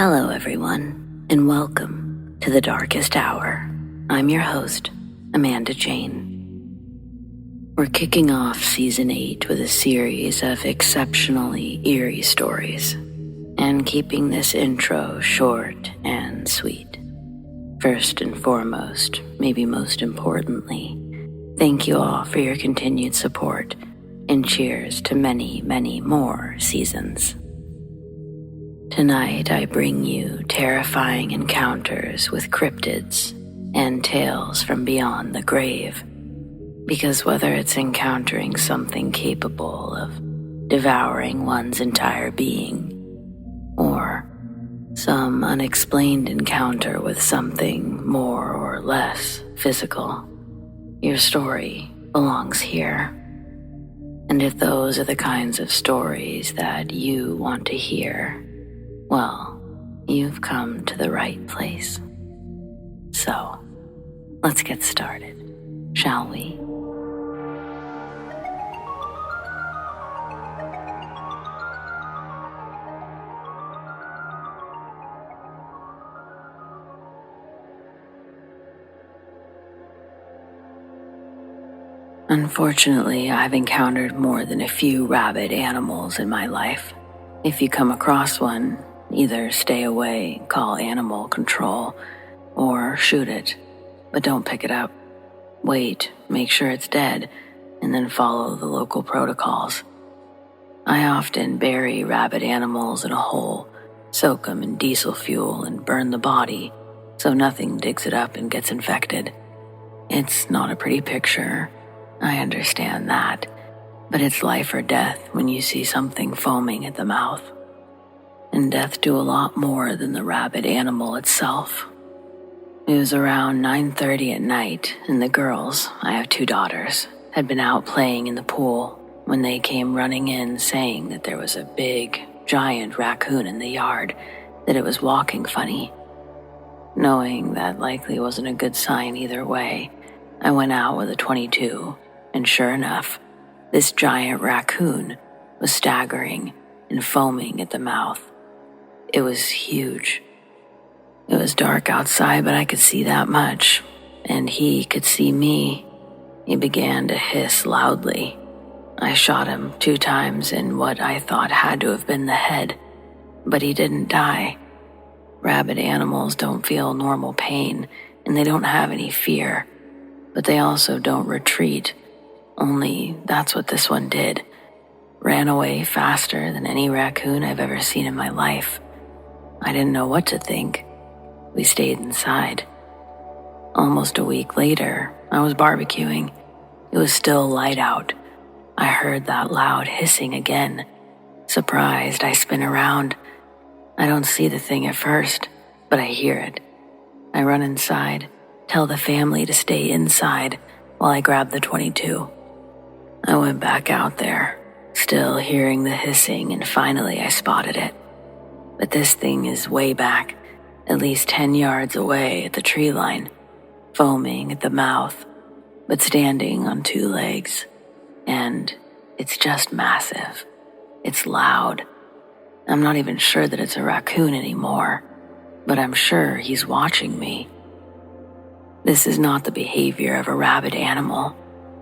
Hello everyone, and welcome to the Darkest Hour. I'm your host, Amanda Jane. We're kicking off Season 8 with a series of exceptionally eerie stories, and keeping this intro short and sweet. First and foremost, maybe most importantly, thank you all for your continued support, and cheers to many, many more seasons. Tonight I bring you terrifying encounters with cryptids and tales from beyond the grave, because whether it's encountering something capable of devouring one's entire being, or some unexplained encounter with something more or less physical, your story belongs here. And if those are the kinds of stories that you want to hear, well, you've come to the right place. So, let's get started, shall we? Unfortunately, I've encountered more than a few rabid animals in my life. If you come across one, either stay away, call animal control, or shoot it, but don't pick it up. Wait, make sure it's dead, and then follow the local protocols. I often bury rabid animals in a hole, soak them in diesel fuel, and burn the body so nothing digs it up and gets infected. It's not a pretty picture, I understand that, but it's life or death when you see something foaming at the mouth. And death do a lot more than the rabid animal itself. It was around 9:30 at night, and the girls, I have 2 daughters, had been out playing in the pool when they came running in saying that there was a big, giant raccoon in the yard, that it was walking funny. Knowing that likely wasn't a good sign either way, I went out with a .22, and sure enough, this giant raccoon was staggering and foaming at the mouth. It was huge. It was dark outside, but I could see that much, and he could see me. He began to hiss loudly. I shot him 2 times in what I thought had to have been the head, but he didn't die. Rabid animals don't feel normal pain, and they don't have any fear, but they also don't retreat. Only that's what this one did. Ran away faster than any raccoon I've ever seen in my life. I didn't know what to think. We stayed inside. Almost a week later, I was barbecuing. It was still light out. I heard that loud hissing again. Surprised, I spin around. I don't see the thing at first, but I hear it. I run inside, tell the family to stay inside while I grab the .22. I went back out there, still hearing the hissing, and finally I spotted it. But this thing is way back, at least 10 yards away at the tree line, foaming at the mouth, but standing on 2 legs. And it's just massive. It's loud. I'm not even sure that it's a raccoon anymore, but I'm sure he's watching me. This is not the behavior of a rabid animal,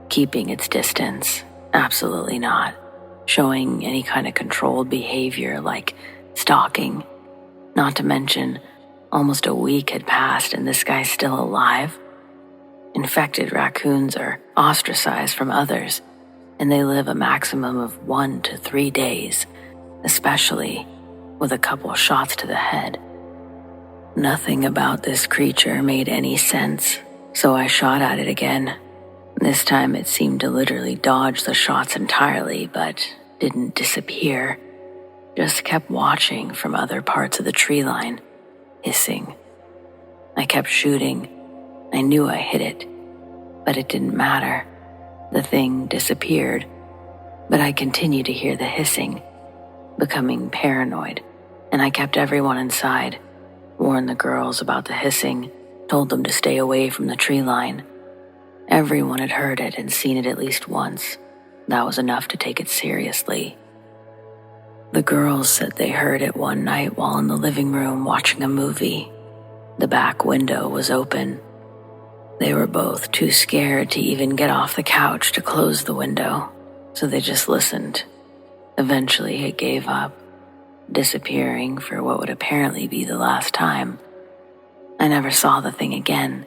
keeping its distance, absolutely not. Showing any kind of controlled behavior like stalking. Not to mention, almost a week had passed and this guy's still alive. Infected raccoons are ostracized from others, and they live a maximum of 1 to 3 days, especially with a couple shots to the head. Nothing about this creature made any sense, so I shot at it again. This time it seemed to literally dodge the shots entirely, but didn't disappear. Just kept watching from other parts of the tree line, hissing. I kept shooting. I knew I hit it, but it didn't matter. The thing disappeared, but I continued to hear the hissing, becoming paranoid, and I kept everyone inside, warned the girls about the hissing, told them to stay away from the tree line. Everyone had heard it and seen it at least once. That was enough to take it seriously. The girls said they heard it one night while in the living room watching a movie. The back window was open. They were both too scared to even get off the couch to close the window, so they just listened. Eventually, it gave up, disappearing for what would apparently be the last time. I never saw the thing again.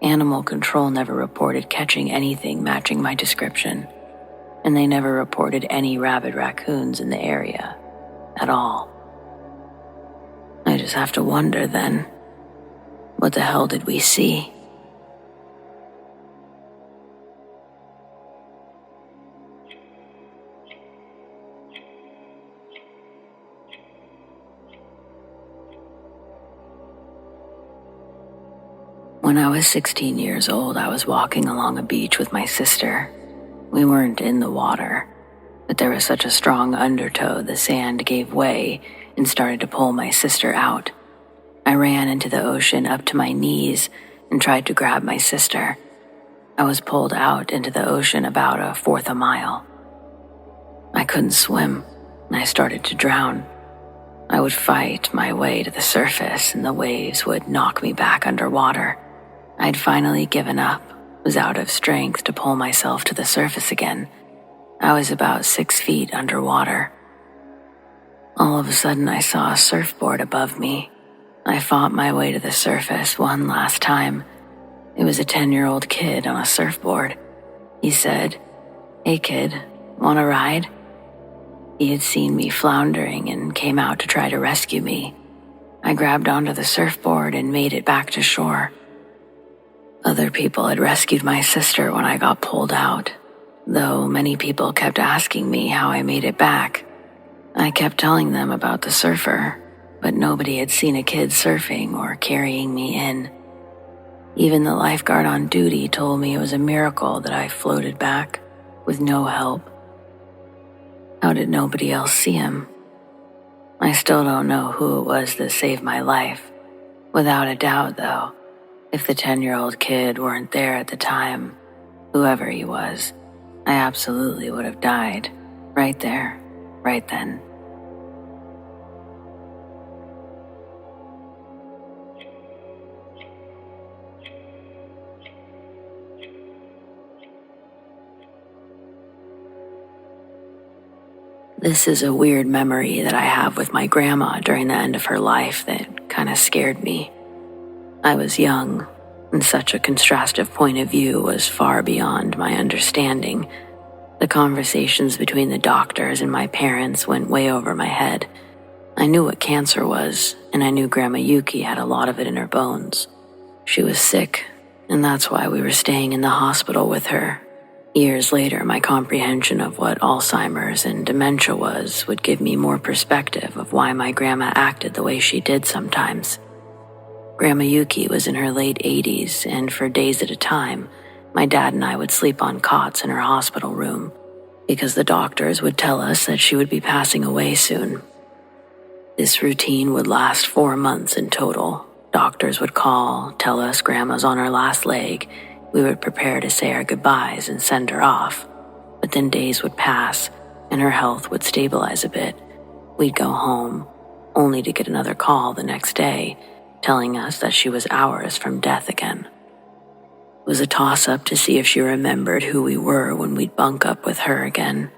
Animal control never reported catching anything matching my description, and they never reported any rabid raccoons in the area at all. I just have to wonder then, what the hell did we see? When I was 16 years old, I was walking along a beach with my sister. We weren't in the water, but there was such a strong undertow the sand gave way and started to pull my sister out. I ran into the ocean up to my knees and tried to grab my sister. I was pulled out into the ocean about a fourth a mile. I couldn't swim, and I started to drown. I would fight my way to the surface, and the waves would knock me back underwater. I'd finally given up, was out of strength to pull myself to the surface again. I was about 6 feet underwater. All of a sudden, I saw a surfboard above me. I fought my way to the surface one last time. It was a 10-year-old kid on a surfboard. He said, "Hey kid, wanna ride?" He had seen me floundering and came out to try to rescue me. I grabbed onto the surfboard and made it back to shore. Other people had rescued my sister when I got pulled out, though many people kept asking me how I made it back. I kept telling them about the surfer, but nobody had seen a kid surfing or carrying me in. Even the lifeguard on duty told me it was a miracle that I floated back with no help. How did nobody else see him? I still don't know who it was that saved my life. Without a doubt, though, if the 10-year-old kid weren't there at the time, whoever he was, I absolutely would have died right there, right then. This is a weird memory that I have with my grandma during the end of her life that kind of scared me. I was young, and such a contrastive point of view was far beyond my understanding. The conversations between the doctors and my parents went way over my head. I knew what cancer was, and I knew Grandma Yuki had a lot of it in her bones. She was sick, and that's why we were staying in the hospital with her. Years later, my comprehension of what Alzheimer's and dementia was would give me more perspective of why my grandma acted the way she did sometimes. Grandma Yuki was in her late 80s, and for days at a time, my dad and I would sleep on cots in her hospital room, because the doctors would tell us that she would be passing away soon. This routine would last 4 months in total. Doctors would call, tell us Grandma's on her last leg. We would prepare to say our goodbyes and send her off. But then days would pass, and her health would stabilize a bit. We'd go home, only to get another call the next day, telling us that she was hours from death again. It was a toss-up to see if she remembered who we were when we'd bunk up with her again.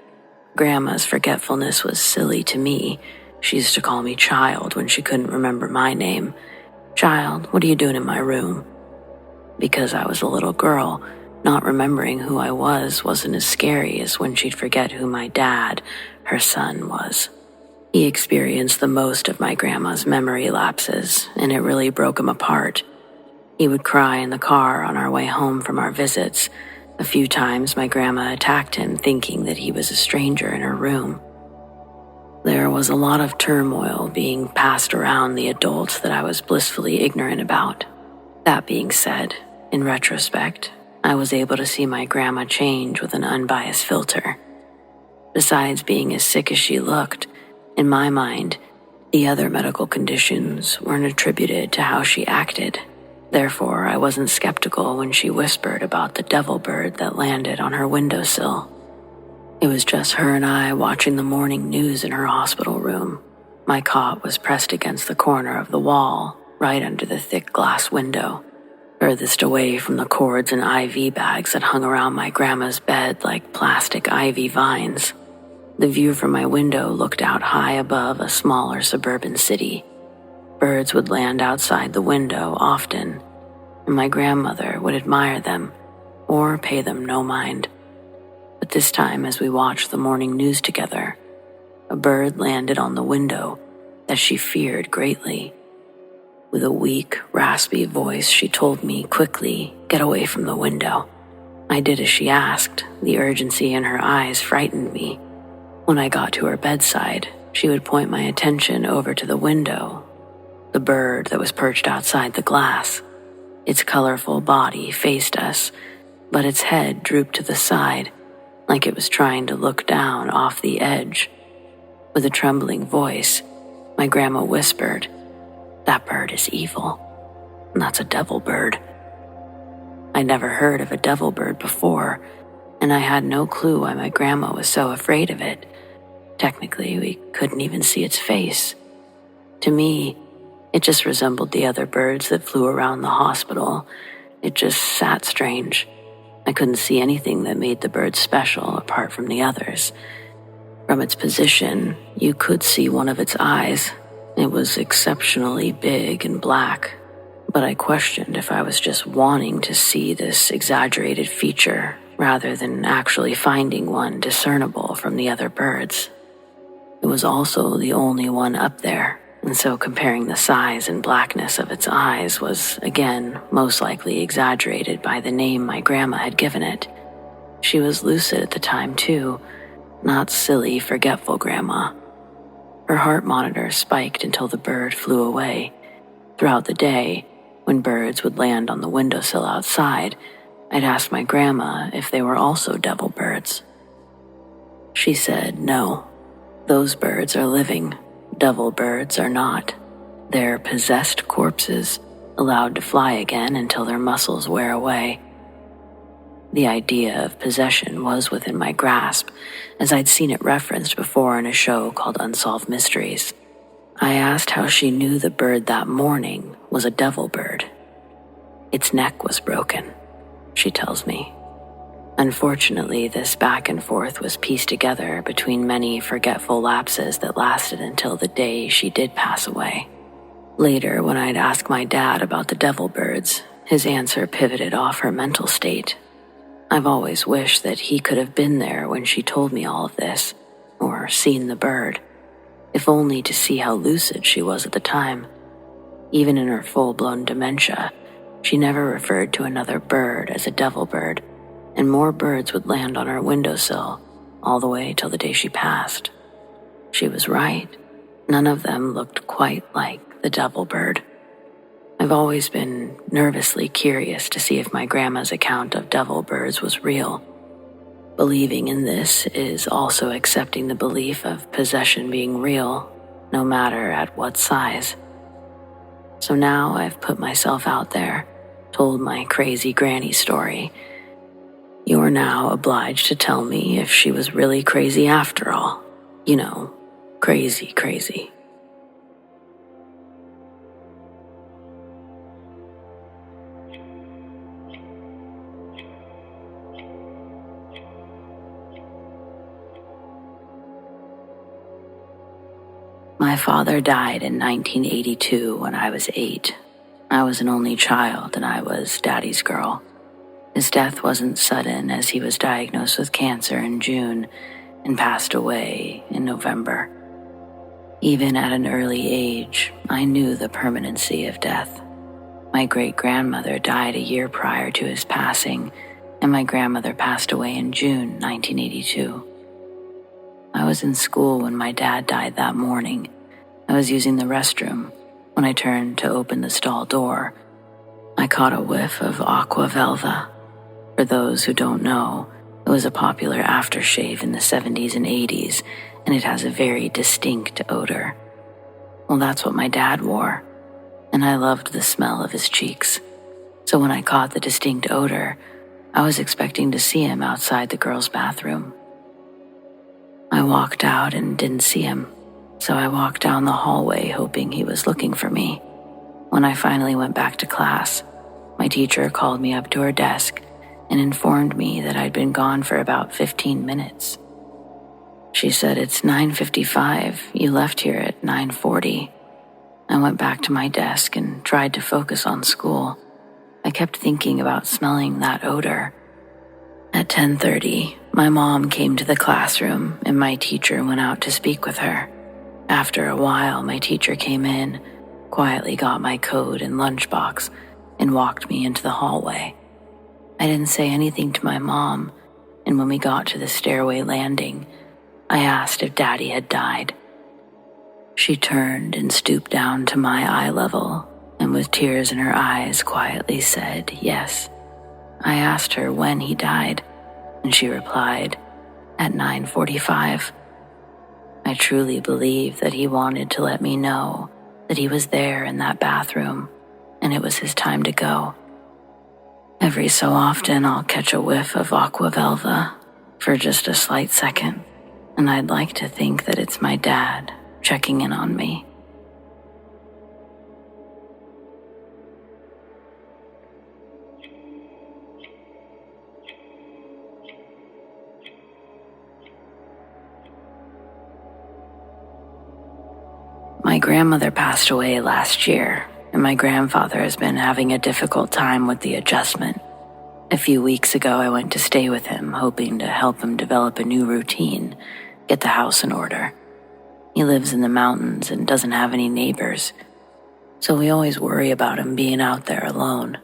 Grandma's forgetfulness was silly to me. She used to call me Child when she couldn't remember my name. "Child, what are you doing in my room?" Because I was a little girl, not remembering who I was wasn't as scary as when she'd forget who my dad, her son, was. He experienced the most of my grandma's memory lapses, and it really broke him apart. He would cry in the car on our way home from our visits. A few times my grandma attacked him, thinking that he was a stranger in her room. There was a lot of turmoil being passed around the adults that I was blissfully ignorant about. That being said, in retrospect, I was able to see my grandma change with an unbiased filter. Besides being as sick as she looked, in my mind, the other medical conditions weren't attributed to how she acted. Therefore, I wasn't skeptical when she whispered about the devil bird that landed on her windowsill. It was just her and I watching the morning news in her hospital room. My cot was pressed against the corner of the wall, right under the thick glass window, furthest away from the cords and IV bags that hung around my grandma's bed like plastic ivy vines. The view from my window looked out high above a smaller suburban city. Birds would land outside the window often, and my grandmother would admire them or pay them no mind. But this time, as we watched the morning news together, a bird landed on the window that she feared greatly. With a weak, raspy voice, she told me quickly, "Get away from the window." I did as she asked. The urgency in her eyes frightened me. When I got to her bedside, she would point my attention over to the window, the bird that was perched outside the glass. Its colorful body faced us, but its head drooped to the side, like it was trying to look down off the edge. With a trembling voice, my grandma whispered, "That bird is evil. That's a devil bird." I'd never heard of a devil bird before, and I had no clue why my grandma was so afraid of it. Technically, we couldn't even see its face. To me, it just resembled the other birds that flew around the hospital. It just sat strange. I couldn't see anything that made the bird special apart from the others. From its position, you could see one of its eyes. It was exceptionally big and black, but I questioned if I was just wanting to see this exaggerated feature rather than actually finding one discernible from the other birds. It was also the only one up there, and so comparing the size and blackness of its eyes was, again, most likely exaggerated by the name my grandma had given it. She was lucid at the time, too, not silly, forgetful grandma. Her heart monitor spiked until the bird flew away. Throughout the day, when birds would land on the windowsill outside, I'd ask my grandma if they were also devil birds. She said, "No, those birds are living. Devil birds are not. They're possessed corpses, allowed to fly again until their muscles wear away." The idea of possession was within my grasp, as I'd seen it referenced before in a show called Unsolved Mysteries. I asked how she knew the bird that morning was a devil bird. "Its neck was broken," she tells me. Unfortunately, this back and forth was pieced together between many forgetful lapses that lasted until the day she did pass away. Later, when I'd ask my dad about the devil birds, his answer pivoted off her mental state. I've always wished that he could have been there when she told me all of this, or seen the bird, if only to see how lucid she was at the time. Even in her full-blown dementia, she never referred to another bird as a devil bird, and more birds would land on her windowsill all the way till the day she passed. She was right. None of them looked quite like the devil bird. I've always been nervously curious to see if my grandma's account of devil birds was real. Believing in this is also accepting the belief of possession being real, no matter at what size. So now I've put myself out there, told my crazy granny story. You're now obliged to tell me if she was really crazy after all. You know, crazy, crazy. My father died in 1982 when I was 8. I was an only child and I was daddy's girl. His death wasn't sudden, as he was diagnosed with cancer in June and passed away in November. Even at an early age, I knew the permanency of death. My great-grandmother died a year prior to his passing, and my grandmother passed away in June 1982. I was in school when my dad died that morning. I was using the restroom. When I turned to open the stall door, I caught a whiff of aqua velva. For those who don't know, it was a popular aftershave in the 70s and 80s, and it has a very distinct odor. Well, that's what my dad wore, and I loved the smell of his cheeks. So when I caught the distinct odor, I was expecting to see him outside the girls' bathroom. I walked out and didn't see him, so I walked down the hallway hoping he was looking for me. When I finally went back to class, my teacher called me up to her desk and informed me that I'd been gone for about 15 minutes. She said, "It's 9:55. You left here at 9:40. I went back to my desk and tried to focus on school. I kept thinking about smelling that odor. At 10:30, my mom came to the classroom and my teacher went out to speak with her. After a while, my teacher came in, quietly got my coat and lunchbox, and walked me into the hallway. I didn't say anything to my mom, and when we got to the stairway landing, I asked if Daddy had died. She turned and stooped down to my eye level, and with tears in her eyes quietly said, "Yes." I asked her when he died, and she replied, "At 9:45. I truly believe that he wanted to let me know that he was there in that bathroom, and it was his time to go. Every so often I'll catch a whiff of aqua velva for just a slight second, and I'd like to think that it's my dad checking in on me." My grandmother passed away last year, and my grandfather has been having a difficult time with the adjustment. A few weeks ago, I went to stay with him, hoping to help him develop a new routine, get the house in order. He lives in the mountains and doesn't have any neighbors, so we always worry about him being out there alone.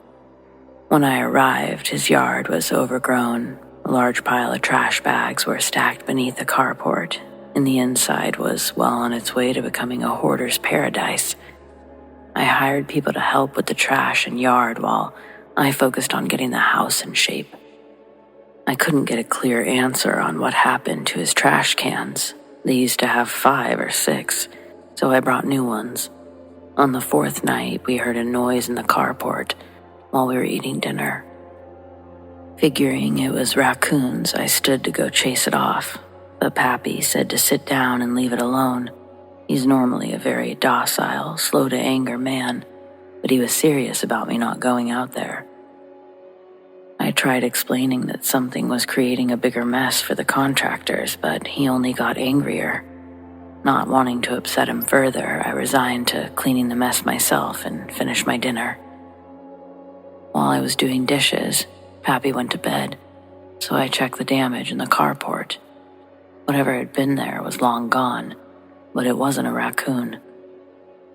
When I arrived, his yard was overgrown. A large pile of trash bags were stacked beneath the carport, and the inside was well on its way to becoming a hoarder's paradise. I hired people to help with the trash and yard while I focused on getting the house in shape. I couldn't get a clear answer on what happened to his trash cans. They used to have 5 or 6, so I brought new ones. On the 4th night, we heard a noise in the carport while we were eating dinner. Figuring it was raccoons, I stood to go chase it off, but Pappy said to sit down and leave it alone. He's normally a very docile, slow-to-anger man, but he was serious about me not going out there. I tried explaining that something was creating a bigger mess for the contractors, but he only got angrier. Not wanting to upset him further, I resigned to cleaning the mess myself and finished my dinner. While I was doing dishes, Pappy went to bed, so I checked the damage in the carport. Whatever had been there was long gone, but it wasn't a raccoon.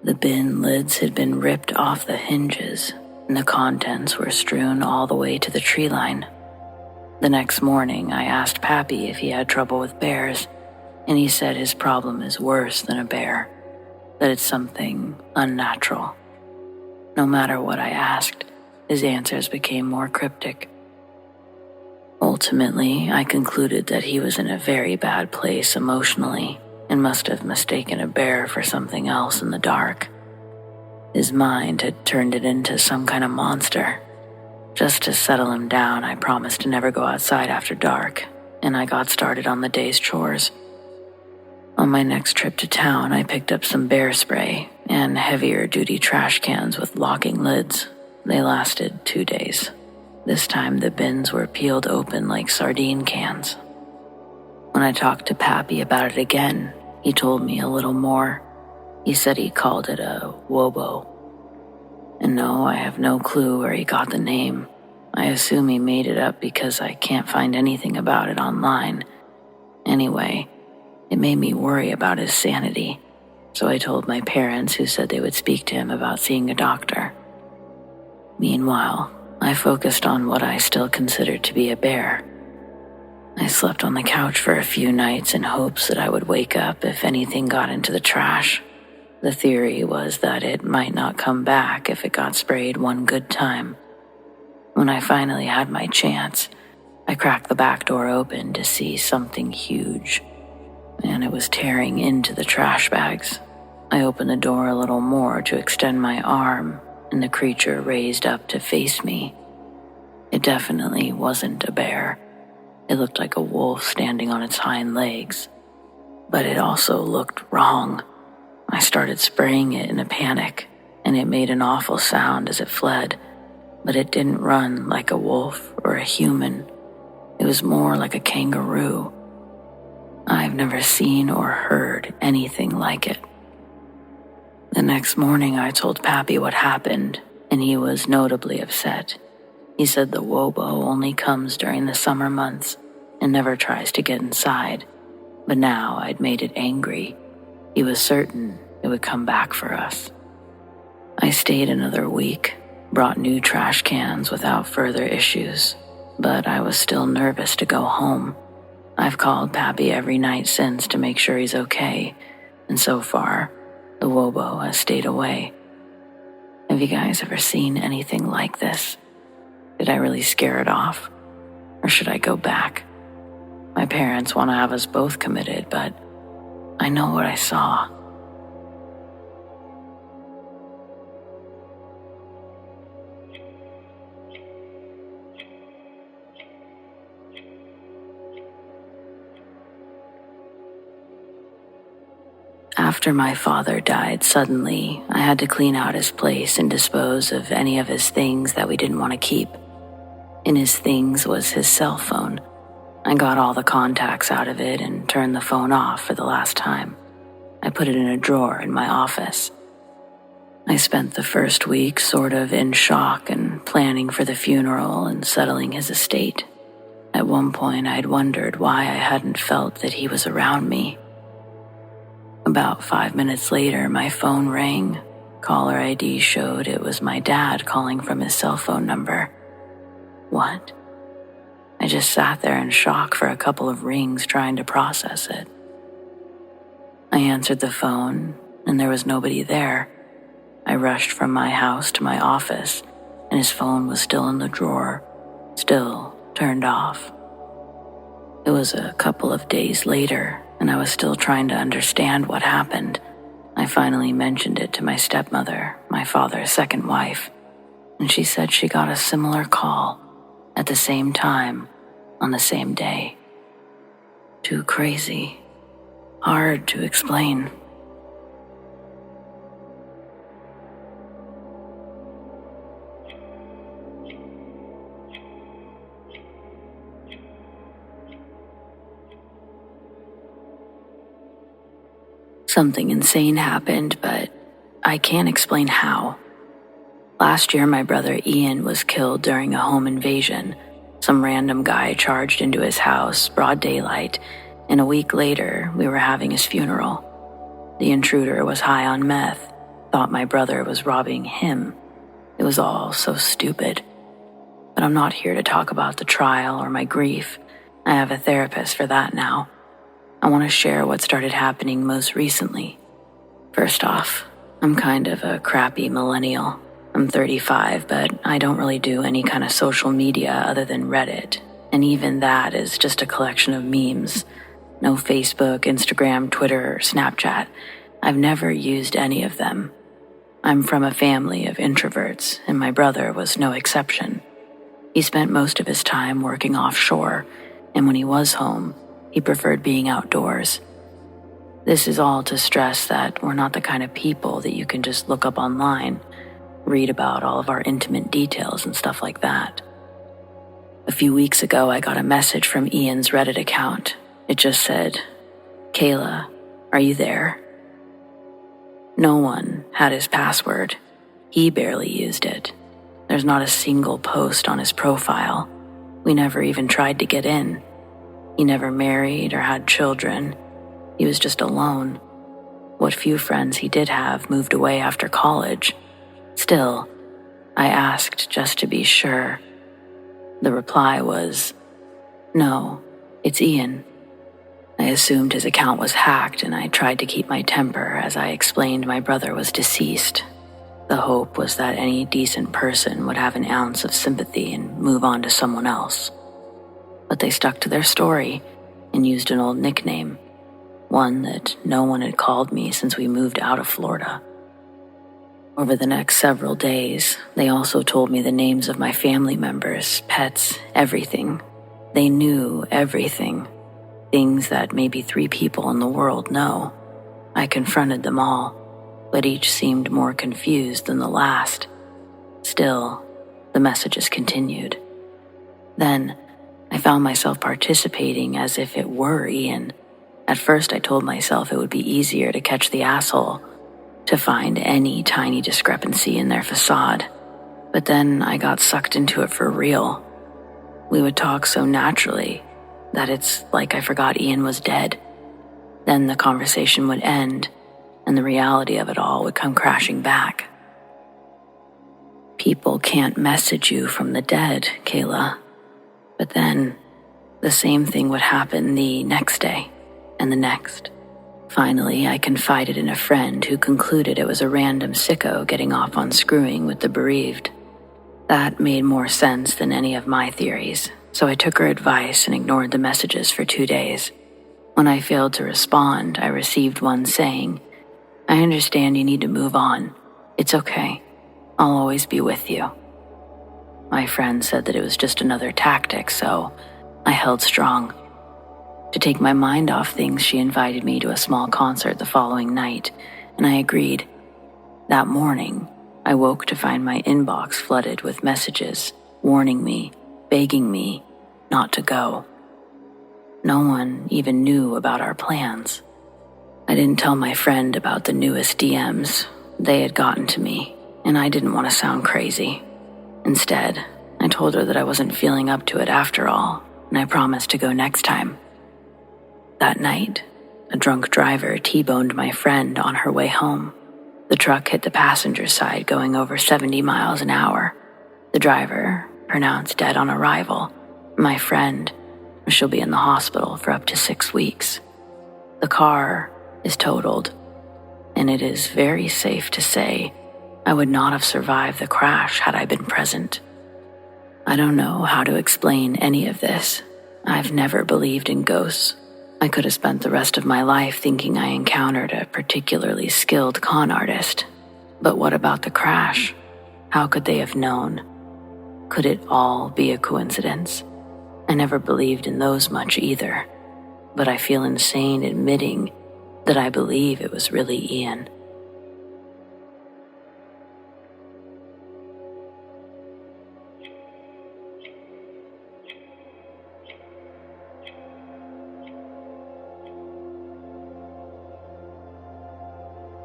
The bin lids had been ripped off the hinges, and the contents were strewn all the way to the tree line. The next morning, I asked Pappy if he had trouble with bears, and he said his problem is worse than a bear, that it's something unnatural. No matter what I asked, his answers became more cryptic. Ultimately, I concluded that he was in a very bad place emotionally and must have mistaken a bear for something else in the dark. His mind had turned it into some kind of monster. Just to settle him down, I promised to never go outside after dark, and I got started on the day's chores. On my next trip to town, I picked up some bear spray and heavier-duty trash cans with locking lids. They lasted 2 days. This time, the bins were peeled open like sardine cans. When I talked to Pappy about it again, he told me a little more. He said he called it a wobo. And no, I have no clue where he got the name. I assume he made it up because I can't find anything about it online. Anyway, it made me worry about his sanity, so I told my parents, who said they would speak to him about seeing a doctor. Meanwhile, I focused on what I still considered to be a bear. I slept on the couch for a few nights in hopes that I would wake up if anything got into the trash. The theory was that it might not come back if it got sprayed one good time. When I finally had my chance, I cracked the back door open to see something huge, and it was tearing into the trash bags. I opened the door a little more to extend my arm, and the creature raised up to face me. It definitely wasn't a bear. It looked like a wolf standing on its hind legs, but it also looked wrong. I started spraying it in a panic, and it made an awful sound as it fled, but it didn't run like a wolf or a human. It was more like a kangaroo. I've never seen or heard anything like it. The next morning, I told Pappy what happened, and he was notably upset. He said the wobo only comes during the summer months and never tries to get inside, but now I'd made it angry. He was certain it would come back for us. I stayed another week, brought new trash cans without further issues, but I was still nervous to go home. I've called Pappy every night since to make sure he's okay, and so far, the wobo has stayed away. Have you guys ever seen anything like this? Did I really scare it off? Or should I go back? My parents want to have us both committed, but I know what I saw. After my father died suddenly, I had to clean out his place and dispose of any of his things that we didn't want to keep. In his things was his cell phone. I got all the contacts out of it and turned the phone off for the last time. I put it in a drawer in my office. I spent the first week sort of in shock and planning for the funeral and settling his estate. At one point, I'd wondered why I hadn't felt that he was around me. About 5 minutes later, my phone rang. Caller ID showed it was my dad calling from his cell phone number. What? I just sat there in shock for a couple of rings trying to process it. I answered the phone, and there was nobody there. I rushed from my house to my office, and his phone was still in the drawer, still turned off. It was a couple of days later, and I was still trying to understand what happened. I finally mentioned it to my stepmother, my father's second wife, and she said she got a similar call at the same time on the same day. Too crazy. Hard to explain. Something insane happened, but I can't explain how. Last year, my brother Ian was killed during a home invasion. Some random guy charged into his house, broad daylight, and a week later, we were having his funeral. The intruder was high on meth, thought my brother was robbing him. It was all so stupid. But I'm not here to talk about the trial or my grief. I have a therapist for that now. I want to share what started happening most recently. First off, I'm kind of a crappy millennial. I'm 35, but I don't really do any kind of social media other than Reddit, and even that is just a collection of memes. No Facebook, Instagram, Twitter, or Snapchat. I've never used any of them. I'm from a family of introverts, and my brother was no exception. He spent most of his time working offshore, and when he was home, he preferred being outdoors. This is all to stress that we're not the kind of people that you can just look up online, read about all of our intimate details and stuff like that. A few weeks ago, I got a message from Ian's Reddit account. It just said, "Kayla, are you there?" No one had his password. He barely used it. There's not a single post on his profile. We never even tried to get in. He never married or had children. He was just alone. What few friends he did have moved away after college. Still, I asked just to be sure. The reply was, "No, it's Ian." I assumed his account was hacked, and I tried to keep my temper as I explained my brother was deceased. The hope was that any decent person would have an ounce of sympathy and move on to someone else. But they stuck to their story and used an old nickname, one that no one had called me since we moved out of Florida. Over the next several days, they also told me the names of my family members, pets, everything. They knew everything. things that maybe 3 people in the world know. I confronted them all, but each seemed more confused than the last. Still, the messages continued. Then, I found myself participating as if it were Ian. At first, I told myself it would be easier to catch the asshole, to find any tiny discrepancy in their facade. But then I got sucked into it for real. We would talk so naturally that it's like I forgot Ian was dead. Then the conversation would end, and the reality of it all would come crashing back. People can't message you from the dead, Kayla. But then, the same thing would happen the next day, and the next. Finally, I confided in a friend who concluded it was a random sicko getting off on screwing with the bereaved. That made more sense than any of my theories, so I took her advice and ignored the messages for 2 days. When I failed to respond, I received one saying, "I understand you need to move on. It's okay. I'll always be with you." My friend said that it was just another tactic, so I held strong. To take my mind off things, she invited me to a small concert the following night, and I agreed. That morning, I woke to find my inbox flooded with messages, warning me, begging me not to go. No one even knew about our plans. I didn't tell my friend about the newest DMs. They had gotten to me, and I didn't want to sound crazy. Instead, I told her that I wasn't feeling up to it after all, and I promised to go next time. That night, a drunk driver T-boned my friend on her way home. The truck hit the passenger side going over 70 miles an hour. The driver, pronounced dead on arrival. My friend, she'll be in the hospital for up to 6 weeks. The car is totaled, and it is very safe to say I would not have survived the crash had I been present. I don't know how to explain any of this. I've never believed in ghosts. I could have spent the rest of my life thinking I encountered a particularly skilled con artist. But what about the crash? How could they have known? Could it all be a coincidence? I never believed in those much either, but I feel insane admitting that I believe it was really Ian.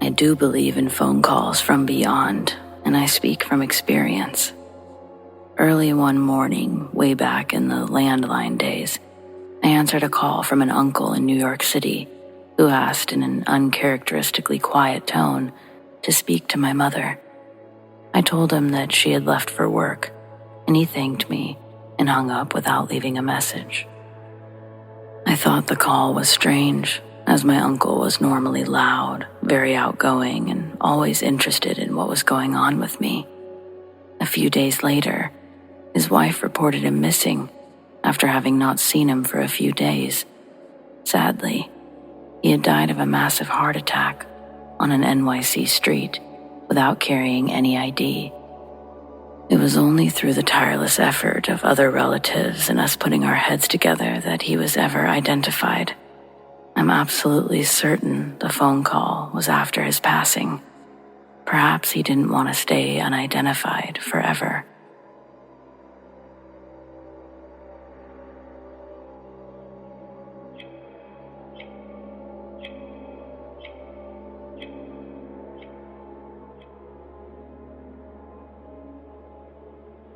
I do believe in phone calls from beyond, and I speak from experience. Early one morning, way back in the landline days, I answered a call from an uncle in New York City who asked in an uncharacteristically quiet tone to speak to my mother. I told him that she had left for work, and he thanked me and hung up without leaving a message. I thought the call was strange, as my uncle was normally loud, very outgoing, and always interested in what was going on with me. A few days later, his wife reported him missing after having not seen him for a few days. Sadly, he had died of a massive heart attack on an NYC street without carrying any ID. It was only through the tireless effort of other relatives and us putting our heads together that he was ever identified. I'm absolutely certain the phone call was after his passing. Perhaps he didn't want to stay unidentified forever.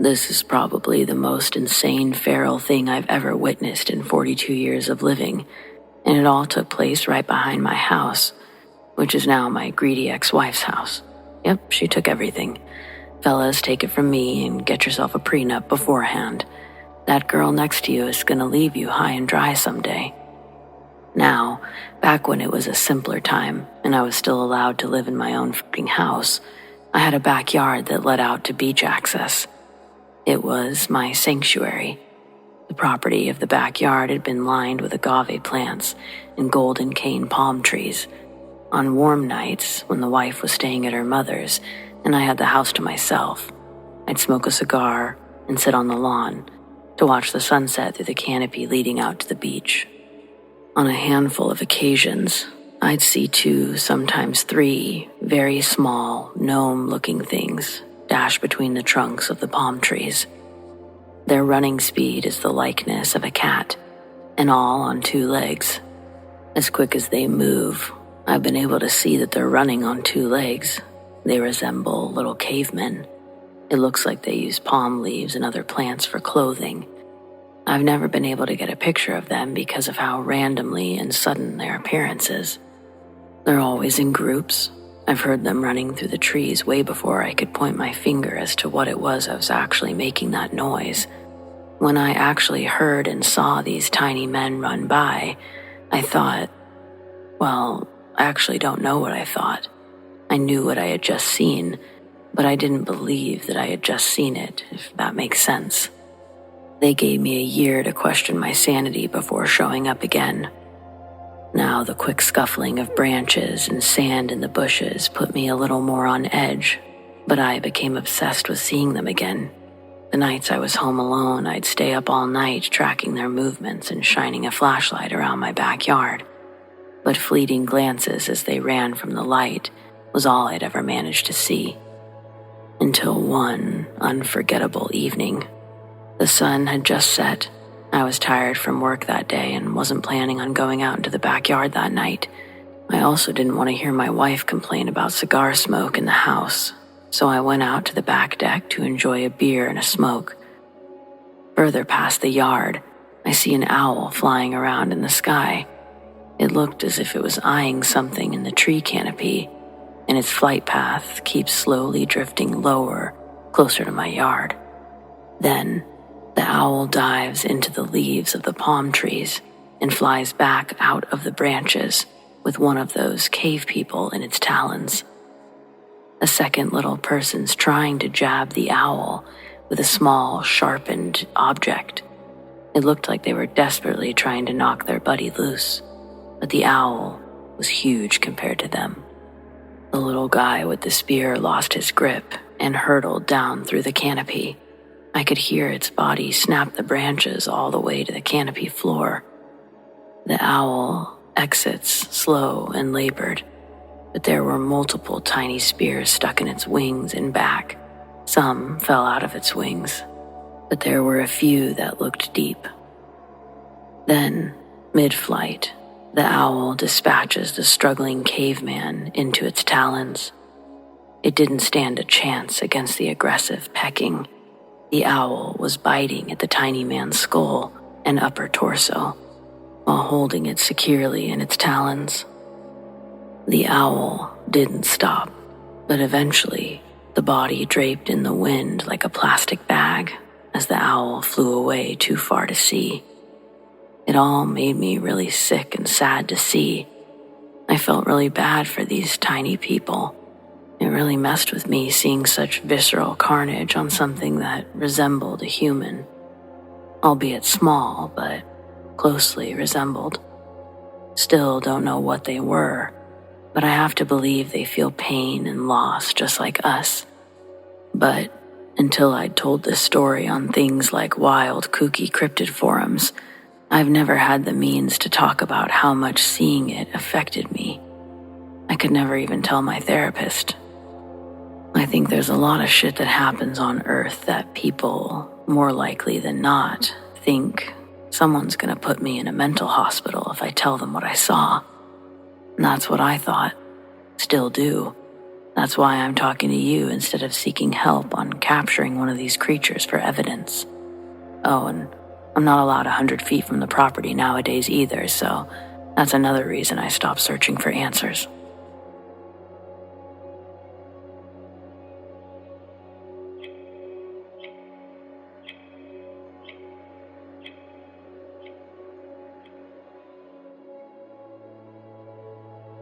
This is probably the most insane feral thing I've ever witnessed in 42 years of living, and it all took place right behind my house, which is now my greedy ex-wife's house. Yep, she took everything. Fellas, take it from me and get yourself a prenup beforehand. That girl next to you is gonna leave you high and dry someday. Now, back when it was a simpler time and I was still allowed to live in my own fucking house, I had a backyard that led out to beach access. It was my sanctuary. The property of the backyard had been lined with agave plants and golden cane palm trees. On warm nights, when the wife was staying at her mother's and I had the house to myself, I'd smoke a cigar and sit on the lawn to watch the sunset through the canopy leading out to the beach. On a handful of occasions, I'd see 2, sometimes 3, very small, gnome-looking things dash between the trunks of the palm trees. Their running speed is the likeness of a cat, and all on 2 legs. As quick as they move, I've been able to see that they're running on 2 legs. They resemble little cavemen. It looks like they use palm leaves and other plants for clothing. I've never been able to get a picture of them because of how randomly and sudden their appearance is. They're always in groups. I've heard them running through the trees way before I could point my finger as to what it was I was actually making that noise. When I actually heard and saw these tiny men run by, I thought, well, I actually don't know what I thought. I knew what I had just seen, but I didn't believe that I had just seen it, if that makes sense. They gave me a year to question my sanity before showing up again. Now the quick scuffling of branches and sand in the bushes put me a little more on edge, but I became obsessed with seeing them again. The nights I was home alone, I'd stay up all night tracking their movements and shining a flashlight around my backyard. But fleeting glances as they ran from the light was all I'd ever managed to see. Until one unforgettable evening. The sun had just set. I was tired from work that day and wasn't planning on going out into the backyard that night. I also didn't want to hear my wife complain about cigar smoke in the house, so I went out to the back deck to enjoy a beer and a smoke. Further past the yard, I see an owl flying around in the sky. It looked as if it was eyeing something in the tree canopy, and its flight path keeps slowly drifting lower, closer to my yard. Then, the owl dives into the leaves of the palm trees and flies back out of the branches with one of those cave people in its talons. A second little person's trying to jab the owl with a small, sharpened object. It looked like they were desperately trying to knock their buddy loose, but the owl was huge compared to them. The little guy with the spear lost his grip and hurtled down through the canopy. I could hear its body snap the branches all the way to the canopy floor. The owl exits slow and labored, but there were multiple tiny spears stuck in its wings and back. Some fell out of its wings, but there were a few that looked deep. Then, mid-flight, the owl dispatches the struggling caveman into its talons. It didn't stand a chance against the aggressive pecking. The owl was biting at the tiny man's skull and upper torso, while holding it securely in its talons. The owl didn't stop, but eventually the body draped in the wind like a plastic bag as the owl flew away too far to see. It all made me really sick and sad to see. I felt really bad for these tiny people. It really messed with me seeing such visceral carnage on something that resembled a human. Albeit small, but closely resembled. Still don't know what they were, but I have to believe they feel pain and loss just like us. But until I'd told this story on things like wild, kooky cryptid forums, I've never had the means to talk about how much seeing it affected me. I could never even tell my therapist. I think there's a lot of shit that happens on Earth that people, more likely than not, think someone's gonna put me in a mental hospital if I tell them what I saw. And that's what I thought. Still do. That's why I'm talking to you instead of seeking help on capturing one of these creatures for evidence. Oh, and I'm not allowed 100 feet from the property nowadays either, so that's another reason I stopped searching for answers.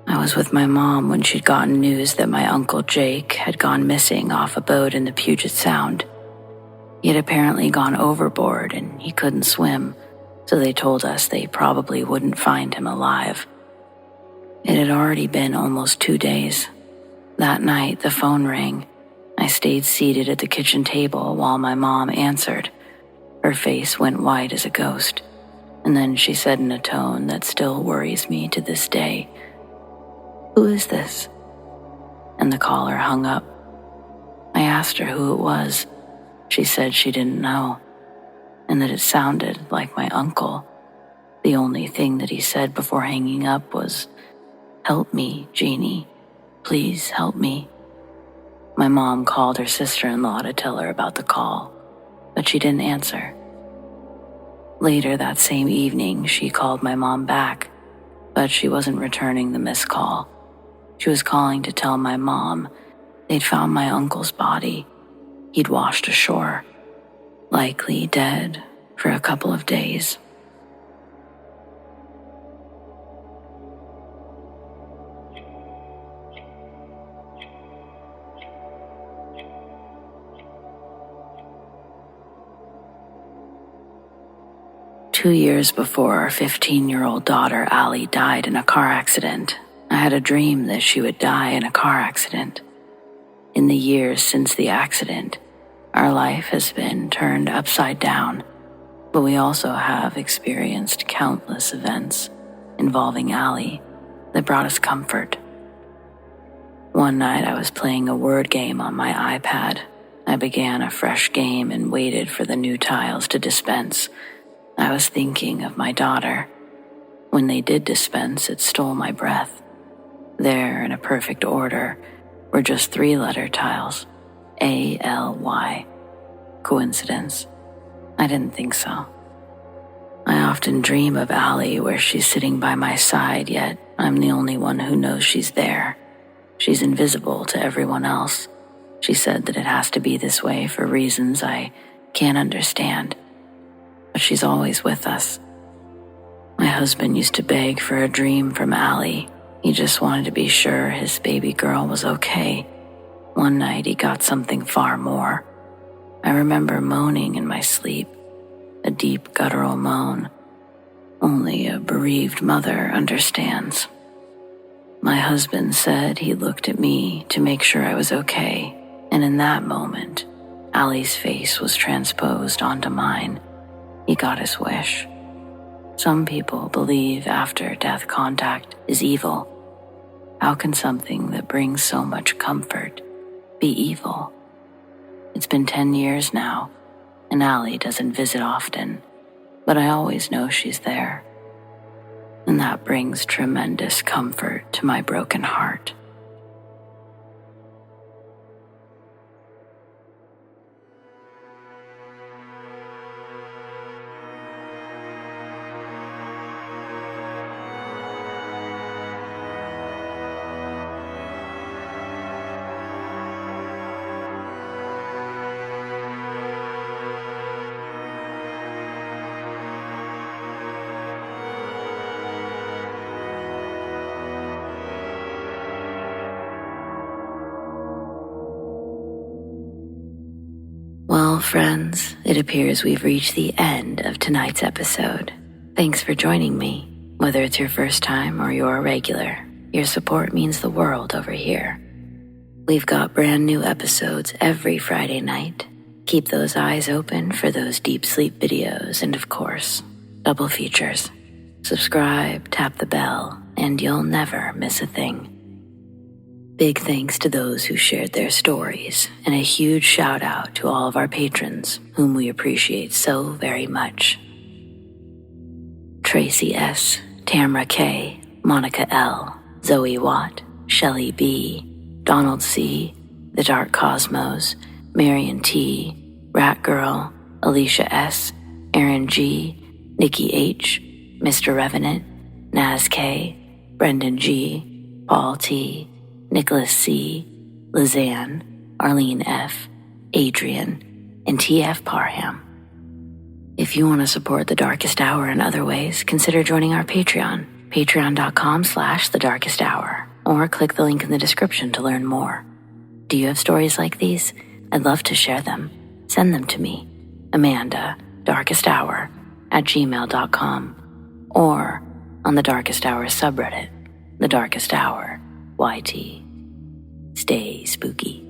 I was with my mom when she'd gotten news that my Uncle Jake had gone missing off a boat in the Puget Sound. He had apparently gone overboard and he couldn't swim, so they told us they probably wouldn't find him alive. It had already been almost 2 days. That night, the phone rang. I stayed seated at the kitchen table while my mom answered. Her face went white as a ghost, And then she said in a tone that still worries me to this day, "Who is this?" And the caller hung up. I asked her who it was. She said she didn't know, and that it sounded like my uncle. The only thing that he said before hanging up was, "Help me, Jeannie. Please help me." My mom called her sister-in-law to tell her about the call, but she didn't answer. Later that same evening, she called my mom back, but she wasn't returning the missed call. She was calling to tell my mom they'd found my uncle's body. He'd washed ashore, likely dead for a couple of days. Two years before our 15-year-old daughter, Allie, died in a car accident, I had a dream that she would die in a car accident. In the years since the accident, our life has been turned upside down, but we also have experienced countless events involving Allie that brought us comfort. One night I was playing a word game on my iPad. I began a fresh game and waited for the new tiles to dispense. I was thinking of my daughter. When they did dispense, it stole my breath. There, in a perfect order, were just 3-letter tiles. A-L-Y. Coincidence? I didn't think so. I often dream of Allie where she's sitting by my side, yet I'm the only one who knows she's there. She's invisible to everyone else. She said that it has to be this way for reasons I can't understand. But she's always with us. My husband used to beg for a dream from Allie. He just wanted to be sure his baby girl was okay. One night he got something far more. I remember moaning in my sleep, a deep guttural moan. Only a bereaved mother understands. My husband said he looked at me to make sure I was okay, and in that moment, Allie's face was transposed onto mine. He got his wish. Some people believe after-death contact is evil. How can something that brings so much comfort be evil? It's been 10 years now, and Allie doesn't visit often, but I always know she's there. And that brings tremendous comfort to my broken heart. Well, friends, it appears we've reached the end of tonight's episode. Thanks for joining me. Whether it's your first time or you're a regular, your support means the world over here. We've got brand new episodes every Friday night. Keep those eyes open for those deep sleep videos and, of course, double features. Subscribe, tap the bell, and you'll never miss a thing. Big thanks to those who shared their stories, and a huge shout out to all of our patrons, whom we appreciate so very much. Tracy S, Tamara K, Monica L, ZoeWatt, Chelle B, Donald C, The Dark Cosmos, Marion T, Rat Girl, Alisha S, Erin G, Nikki H, Mr. Revenant, Naz K, Brendon G, Paul T, Nicholas C, Lissane, Arlene F, Adrienne, and TF Parham. If you want to support The Darkest Hour in other ways, consider joining our Patreon, patreon.com/thedarkesthour, or click the link in the description to learn more. Do you have stories like these? I'd love to share them. Send them to me, amandadarkesthour@gmail.com, or on the Darkest Hour subreddit, The Darkest Hour YT. Stay spooky.